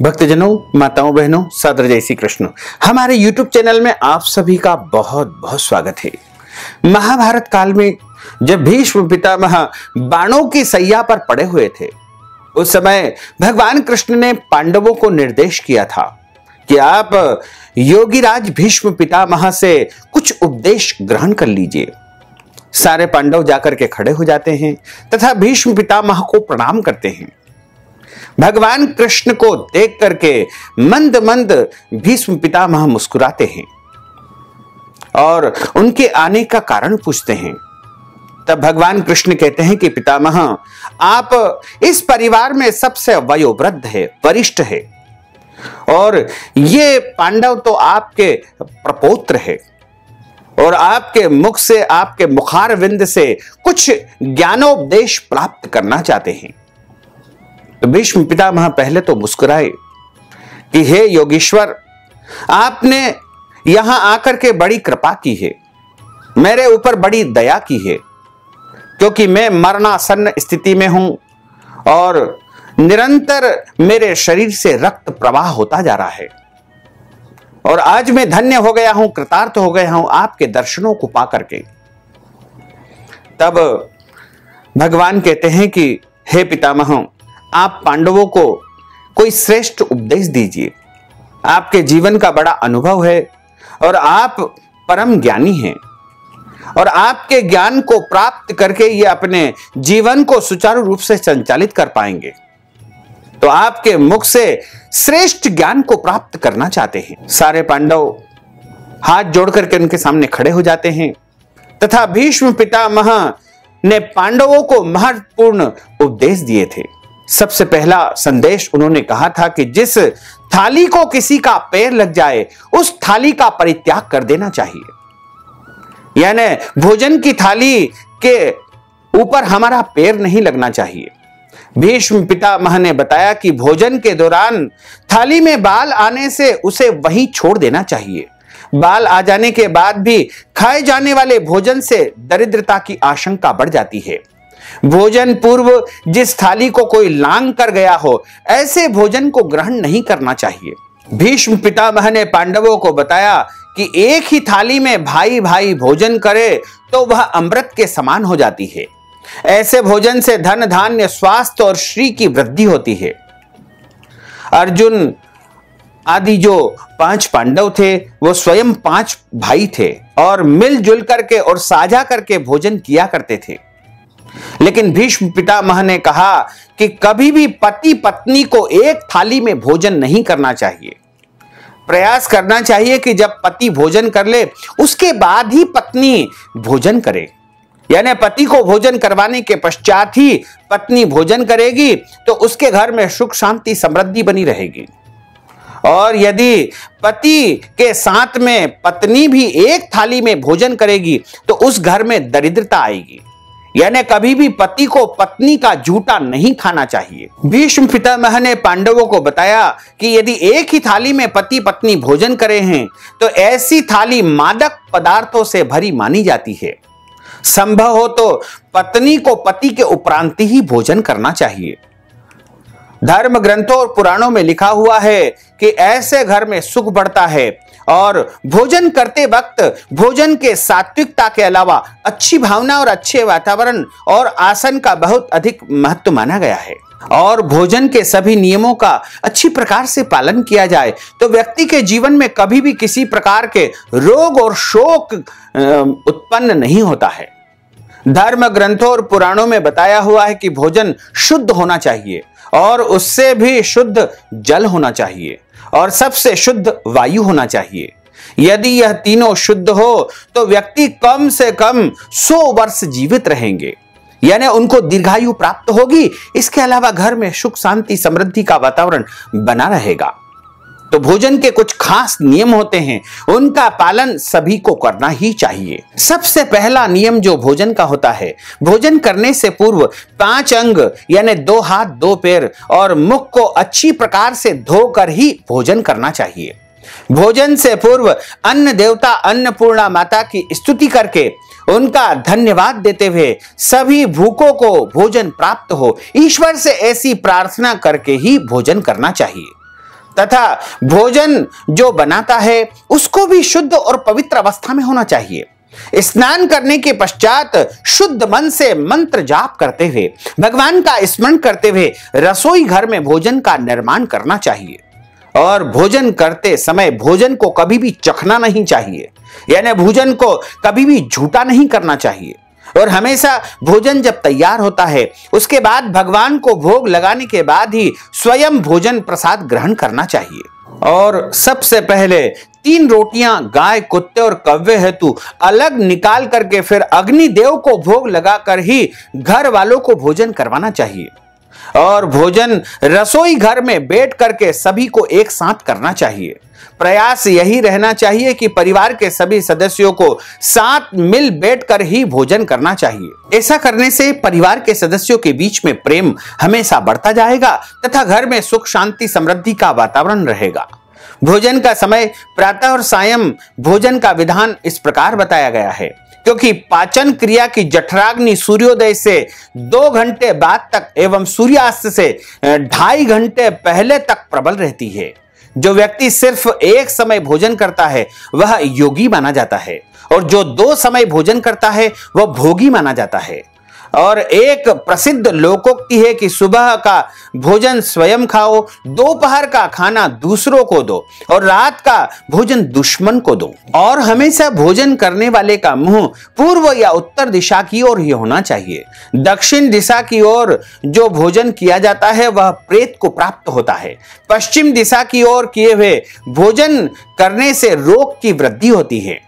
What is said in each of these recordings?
भक्तजनों, माताओं, बहनों, सादर जय श्री कृष्ण। हमारे YouTube चैनल में आप सभी का बहुत बहुत स्वागत है। महाभारत काल में जब भीष्म पितामह बाणों की सैया पर पड़े हुए थे, उस समय भगवान कृष्ण ने पांडवों को निर्देश किया था कि आप योगीराज भीष्म पितामह से कुछ उपदेश ग्रहण कर लीजिए। सारे पांडव जाकर के खड़े हो जाते हैं तथा भीष्म पितामह को प्रणाम करते हैं। भगवान कृष्ण को देख करके मंद मंद भीष्म पितामह मुस्कुराते हैं और उनके आने का कारण पूछते हैं। तब भगवान कृष्ण कहते हैं कि पितामह, आप इस परिवार में सबसे वयोवृद्ध है, वरिष्ठ है, और ये पांडव तो आपके प्रपौत्र है और आपके मुख से, आपके मुखारविंद से कुछ ज्ञानोपदेश प्राप्त करना चाहते हैं। तो भीष्म पितामह पहले तो मुस्कुराए कि हे योगीश्वर, आपने यहां आकर के बड़ी कृपा की है, मेरे ऊपर बड़ी दया की है, क्योंकि मैं मरणासन्न स्थिति में हूं और निरंतर मेरे शरीर से रक्त प्रवाह होता जा रहा है और आज मैं धन्य हो गया हूं, कृतार्थ हो गया हूं आपके दर्शनों को पा करके। तब भगवान कहते हैं कि हे पितामह, आप पांडवों को कोई श्रेष्ठ उपदेश दीजिए। आपके जीवन का बड़ा अनुभव है और आप परम ज्ञानी हैं और आपके ज्ञान को प्राप्त करके ये अपने जीवन को सुचारू रूप से संचालित कर पाएंगे। तो आपके मुख से श्रेष्ठ ज्ञान को प्राप्त करना चाहते हैं। सारे पांडव हाथ जोड़ करके उनके सामने खड़े हो जाते हैं तथा भीष्म पितामह ने पांडवों को महत्वपूर्ण उपदेश दिए थे। सबसे पहला संदेश उन्होंने कहा था कि जिस थाली को किसी का पैर लग जाए, उस थाली का परित्याग कर देना चाहिए। यानी भोजन की थाली के ऊपर हमारा पैर नहीं लगना चाहिए। भीष्म पितामह ने बताया कि भोजन के दौरान थाली में बाल आने से उसे वहीं छोड़ देना चाहिए। बाल आ जाने के बाद भी खाए जाने वाले भोजन से दरिद्रता की आशंका बढ़ जाती है। भोजन पूर्व जिस थाली को कोई लांग कर गया हो, ऐसे भोजन को ग्रहण नहीं करना चाहिए। भीष्म पितामह ने पांडवों को बताया कि एक ही थाली में भाई भाई भोजन करे तो वह अमृत के समान हो जाती है। ऐसे भोजन से धन धान्य, स्वास्थ्य और श्री की वृद्धि होती है। अर्जुन आदि जो 5 पांडव थे, वो स्वयं 5 भाई थे और मिलजुल करके और साझा करके भोजन किया करते थे। लेकिन भीष्म पितामह ने कहा कि कभी भी पति पत्नी को एक थाली में भोजन नहीं करना चाहिए। प्रयास करना चाहिए कि जब पति भोजन कर ले, उसके बाद ही पत्नी भोजन करे। यानी पति को भोजन करवाने के पश्चात ही पत्नी भोजन करेगी तो उसके घर में सुख शांति समृद्धि बनी रहेगी। और यदि पति के साथ में पत्नी भी एक थाली में भोजन करेगी तो उस घर में दरिद्रता आएगी। यानी कभी भी पति को पत्नी का जूठा नहीं खाना चाहिए। भीष्म पितामह ने पांडवों को बताया कि यदि एक ही थाली में पति पत्नी भोजन करे हैं तो ऐसी थाली मादक पदार्थों से भरी मानी जाती है। संभव हो तो पत्नी को पति के उपरांत ही भोजन करना चाहिए। धर्म ग्रंथों और पुराणों में लिखा हुआ है कि ऐसे घर में सुख बढ़ता है और भोजन करते वक्त भोजन के सात्विकता के अलावा अच्छी भावना और अच्छे वातावरण और आसन का बहुत अधिक महत्व माना गया है। और भोजन के सभी नियमों का अच्छी प्रकार से पालन किया जाए तो व्यक्ति के जीवन में कभी भी किसी प्रकार के रोग और शोक उत्पन्न नहीं होता है। धर्म ग्रंथों और पुराणों में बताया हुआ है कि भोजन शुद्ध होना चाहिए और उससे भी शुद्ध जल होना चाहिए और सबसे शुद्ध वायु होना चाहिए। यदि यह तीनों शुद्ध हो तो व्यक्ति कम से कम 100 वर्ष जीवित रहेंगे, यानी उनको दीर्घायु प्राप्त होगी। इसके अलावा घर में सुख शांति समृद्धि का वातावरण बना रहेगा। तो भोजन के कुछ खास नियम होते हैं, उनका पालन सभी को करना ही चाहिए। सबसे पहला नियम जो भोजन का होता है, भोजन करने से पूर्व 5 अंग यानी 2 हाथ 2 पैर और मुख को अच्छी प्रकार से धोकर ही भोजन करना चाहिए। भोजन से पूर्व अन्न देवता अन्नपूर्णा माता की स्तुति करके उनका धन्यवाद देते हुए सभी भूखों को भोजन प्राप्त हो, ईश्वर से ऐसी प्रार्थना करके ही भोजन करना चाहिए। तथा भोजन जो बनाता है उसको भी शुद्ध और पवित्र अवस्था में होना चाहिए। स्नान करने के पश्चात शुद्ध मन से मंत्र जाप करते हुए, भगवान का स्मरण करते हुए रसोई घर में भोजन का निर्माण करना चाहिए। और भोजन करते समय भोजन को कभी भी चखना नहीं चाहिए, यानी भोजन को कभी भी झूठा नहीं करना चाहिए। और हमेशा भोजन जब तैयार होता है उसके बाद भगवान को भोग लगाने के बाद ही स्वयं भोजन प्रसाद ग्रहण करना चाहिए। और सबसे पहले 3 रोटियां गाय, कुत्ते और कौवे हेतु अलग निकाल करके फिर अग्निदेव को भोग लगाकर ही घर वालों को भोजन करवाना चाहिए। और भोजन रसोई घर में बैठ करके सभी को एक साथ करना चाहिए। प्रयास यही रहना चाहिए कि परिवार के सभी सदस्यों को साथ मिल बैठकर ही भोजन करना चाहिए। ऐसा करने से परिवार के सदस्यों के बीच में प्रेम हमेशा बढ़ता जाएगा तथा घर में सुख, शांति, समृद्धि का वातावरण रहेगा। भोजन का समय प्रातः और सायं भोजन का विधान इस प्रकार बताया गया है, क्योंकि पाचन क्रिया की जठराग्नि सूर्योदय से 2 घंटे बाद तक एवं सूर्यास्त से 2.5 घंटे पहले तक प्रबल रहती है। जो व्यक्ति सिर्फ एक समय भोजन करता है वह योगी माना जाता है, और जो 2 समय भोजन करता है वह भोगी माना जाता है। और एक प्रसिद्ध लोकोक्ति है कि सुबह का भोजन स्वयं खाओ, दोपहर का खाना दूसरों को दो और रात का भोजन दुश्मन को दो। और हमेशा भोजन करने वाले का मुंह पूर्व या उत्तर दिशा की ओर ही होना चाहिए। दक्षिण दिशा की ओर जो भोजन किया जाता है वह प्रेत को प्राप्त होता है। पश्चिम दिशा की ओर किए हुए भोजन करने से रोग की वृद्धि होती है।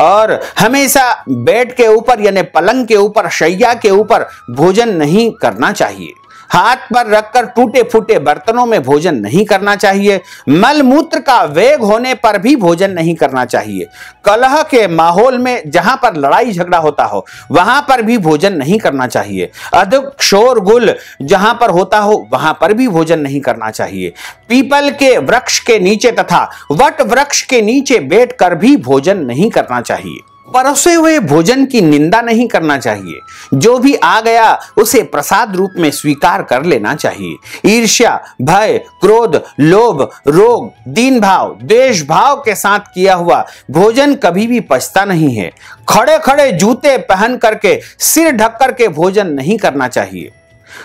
और हमेशा बेड के ऊपर यानी पलंग के ऊपर, शैया के ऊपर भोजन नहीं करना चाहिए। हाथ पर रखकर टूटे फूटे बर्तनों में भोजन नहीं करना चाहिए। मल मूत्र का वेग होने पर भी भोजन नहीं करना चाहिए। कलह के माहौल में जहां पर लड़ाई झगड़ा होता हो वहां पर भी भोजन नहीं करना चाहिए। अधिक शोरगुल जहां पर होता हो वहां पर भी भोजन नहीं करना चाहिए। पीपल के वृक्ष के नीचे तथा वट वृक्ष के नीचे बैठकर भी भोजन नहीं करना चाहिए। परोसे हुए भोजन की निंदा नहीं करना चाहिए। जो भी आ गया उसे प्रसाद रूप में स्वीकार कर लेना चाहिए। ईर्ष्या, भय, क्रोध, लोभ, रोग, दीन भाव, द्वेष भाव के साथ किया हुआ भोजन कभी भी पचता नहीं है। खड़े खड़े जूते पहन करके, सिर ढक करके भोजन नहीं करना चाहिए।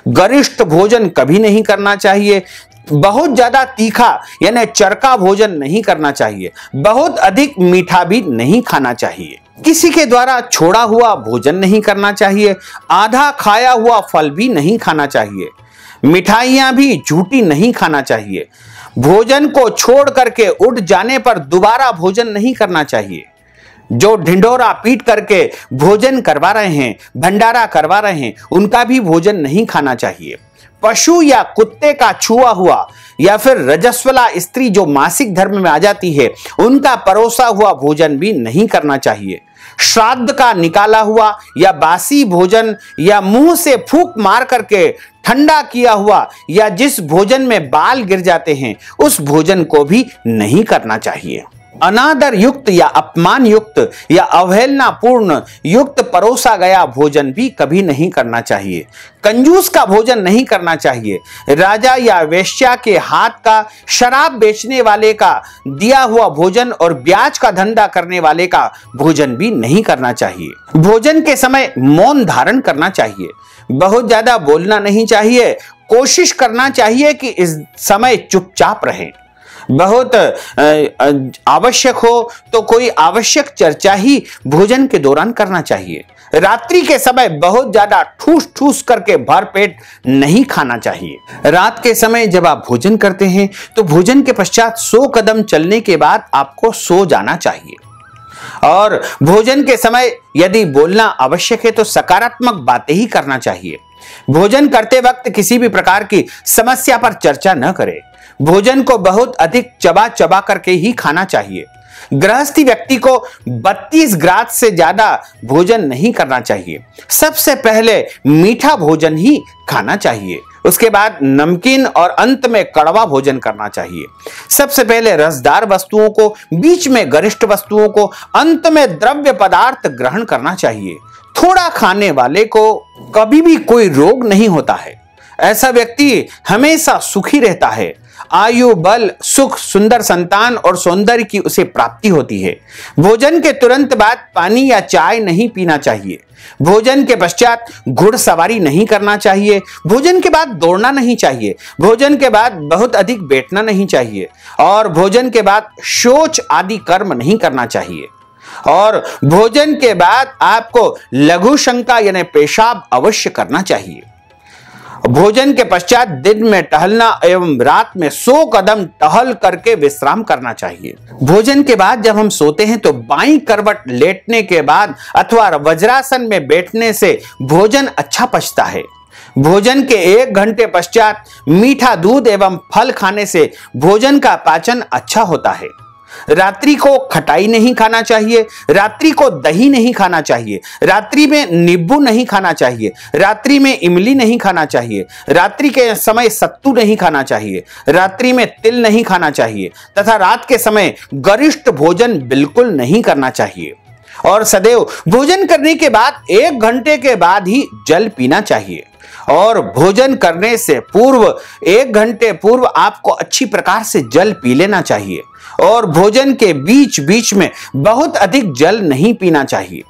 गरिष्ठ भोजन कभी नहीं करना चाहिए। बहुत ज्यादा तीखा यानी चरका भोजन नहीं करना चाहिए। बहुत अधिक मीठा भी नहीं खाना चाहिए। किसी के द्वारा छोड़ा हुआ भोजन नहीं करना चाहिए। आधा खाया हुआ फल भी नहीं खाना चाहिए। मिठाइयां भी झूठी नहीं खाना चाहिए। भोजन को छोड़ करके उठ जाने पर दोबारा भोजन नहीं करना चाहिए। जो ढिंडोरा पीट करके भोजन करवा रहे हैं, भंडारा करवा रहे हैं, उनका भी भोजन नहीं खाना चाहिए। पशु या कुत्ते का छुआ हुआ या फिर रजस्वला स्त्री जो मासिक धर्म में आ जाती है उनका परोसा हुआ भोजन भी नहीं करना चाहिए। श्राद्ध का निकाला हुआ या बासी भोजन या मुंह से फूंक मार करके ठंडा किया हुआ या जिस भोजन में बाल गिर जाते हैं उस भोजन को भी नहीं करना चाहिए। अनादर युक्त या अपमान युक्त या अवहेलना पूर्ण युक्त परोसा गया भोजन भी कभी नहीं करना चाहिए। कंजूस का भोजन नहीं करना चाहिए। राजा या वेश्या के हाथ का, शराब बेचने वाले का दिया हुआ भोजन और ब्याज का धंधा करने वाले का भोजन भी नहीं करना चाहिए। भोजन के समय मौन धारण करना चाहिए। बहुत ज्यादा बोलना नहीं चाहिए। कोशिश करना चाहिए कि इस समय चुपचाप रहें। बहुत आवश्यक हो तो कोई आवश्यक चर्चा ही भोजन के दौरान करना चाहिए। रात्रि के समय बहुत ज्यादा ठूस ठूस करके भर पेट नहीं खाना चाहिए। रात के समय जब आप भोजन करते हैं तो भोजन के पश्चात 100 कदम चलने के बाद आपको सो जाना चाहिए। और भोजन के समय यदि बोलना आवश्यक है तो सकारात्मक बातें ही करना चाहिए। भोजन करते वक्त किसी भी प्रकार की समस्या पर चर्चा न करें। भोजन को बहुत अधिक चबा चबा करके ही खाना चाहिए। गृहस्थी व्यक्ति को 32 ग्रास से ज्यादा भोजन नहीं करना चाहिए। सबसे पहले मीठा भोजन ही खाना चाहिए, उसके बाद नमकीन और अंत में कड़वा भोजन करना चाहिए। सबसे पहले रसदार वस्तुओं को, बीच में गरिष्ठ वस्तुओं को, अंत में द्रव्य पदार्थ ग्रहण करना चाहिए। थोड़ा खाने वाले को कभी भी कोई रोग नहीं होता है। ऐसा व्यक्ति हमेशा सुखी रहता है। आयु, बल, सुख, सुंदर संतान और सौंदर्य की उसे प्राप्ति होती है। भोजन के तुरंत बाद पानी या चाय नहीं पीना चाहिए। भोजन के पश्चात घुड़सवारी नहीं करना चाहिए। भोजन के बाद दौड़ना नहीं चाहिए। भोजन के बाद बहुत अधिक बैठना नहीं चाहिए और भोजन के बाद शौच आदि कर्म नहीं करना चाहिए। और भोजन के बाद आपको लघु शंका यानी पेशाब अवश्य करना चाहिए। भोजन के पश्चात दिन में टहलना एवं रात में 100 कदम टहल करके विश्राम करना चाहिए। भोजन के बाद जब हम सोते हैं तो बाईं करवट लेटने के बाद अथवा वज्रासन में बैठने से भोजन अच्छा पचता है। भोजन के 1 घंटे पश्चात मीठा दूध एवं फल खाने से भोजन का पाचन अच्छा होता है। रात्रि को खटाई नहीं खाना चाहिए। रात्रि को दही नहीं खाना चाहिए। रात्रि में नींबू नहीं खाना चाहिए। रात्रि में इमली नहीं खाना चाहिए। रात्रि के समय सत्तू नहीं खाना चाहिए। रात्रि में तिल नहीं खाना चाहिए तथा रात के समय गरिष्ठ भोजन बिल्कुल नहीं करना चाहिए। और सदैव भोजन करने के बाद 1 घंटे के बाद ही जल पीना चाहिए। और भोजन करने से पूर्व 1 घंटे पूर्व आपको अच्छी प्रकार से जल पी लेना चाहिए और भोजन के बीच बीच में बहुत अधिक जल नहीं पीना चाहिए।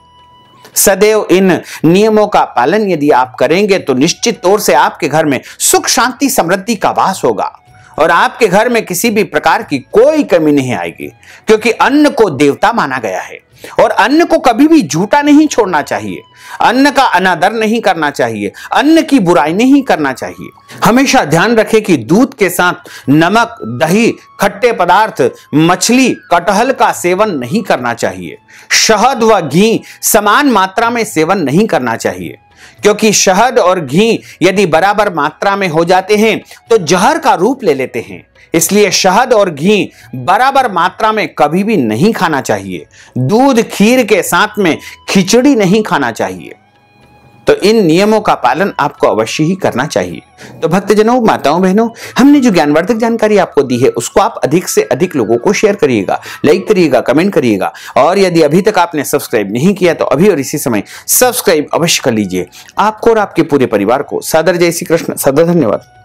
सदैव इन नियमों का पालन यदि आप करेंगे तो निश्चित तौर से आपके घर में सुख, शांति, समृद्धि का वास होगा और आपके घर में किसी भी प्रकार की कोई कमी नहीं आएगी, क्योंकि अन्न को देवता माना गया है और अन्न को कभी भी झूठा नहीं छोड़ना चाहिए। अन्न का अनादर नहीं करना चाहिए। अन्न की बुराई नहीं करना चाहिए। हमेशा ध्यान रखें कि दूध के साथ नमक, दही, खट्टे पदार्थ, मछली, कटहल का सेवन नहीं करना चाहिए। शहद व घी समान मात्रा में सेवन नहीं करना चाहिए, क्योंकि शहद और घी यदि बराबर मात्रा में हो जाते हैं तो जहर का रूप ले लेते हैं। इसलिए शहद और घी बराबर मात्रा में कभी भी नहीं खाना चाहिए। दूध, खीर के साथ में खिचड़ी नहीं खाना चाहिए। तो इन नियमों का पालन आपको अवश्य ही करना चाहिए। तो भक्तजनों, माताओं, बहनों, हमने जो ज्ञानवर्धक जानकारी आपको दी है उसको आप अधिक से अधिक लोगों को शेयर करिएगा, लाइक करिएगा, कमेंट करिएगा और यदि अभी तक आपने सब्सक्राइब नहीं किया तो अभी और इसी समय सब्सक्राइब अवश्य कर लीजिए। आपको और आपके पूरे परिवार को सादर जय श्री कृष्ण। सदा धन्यवाद।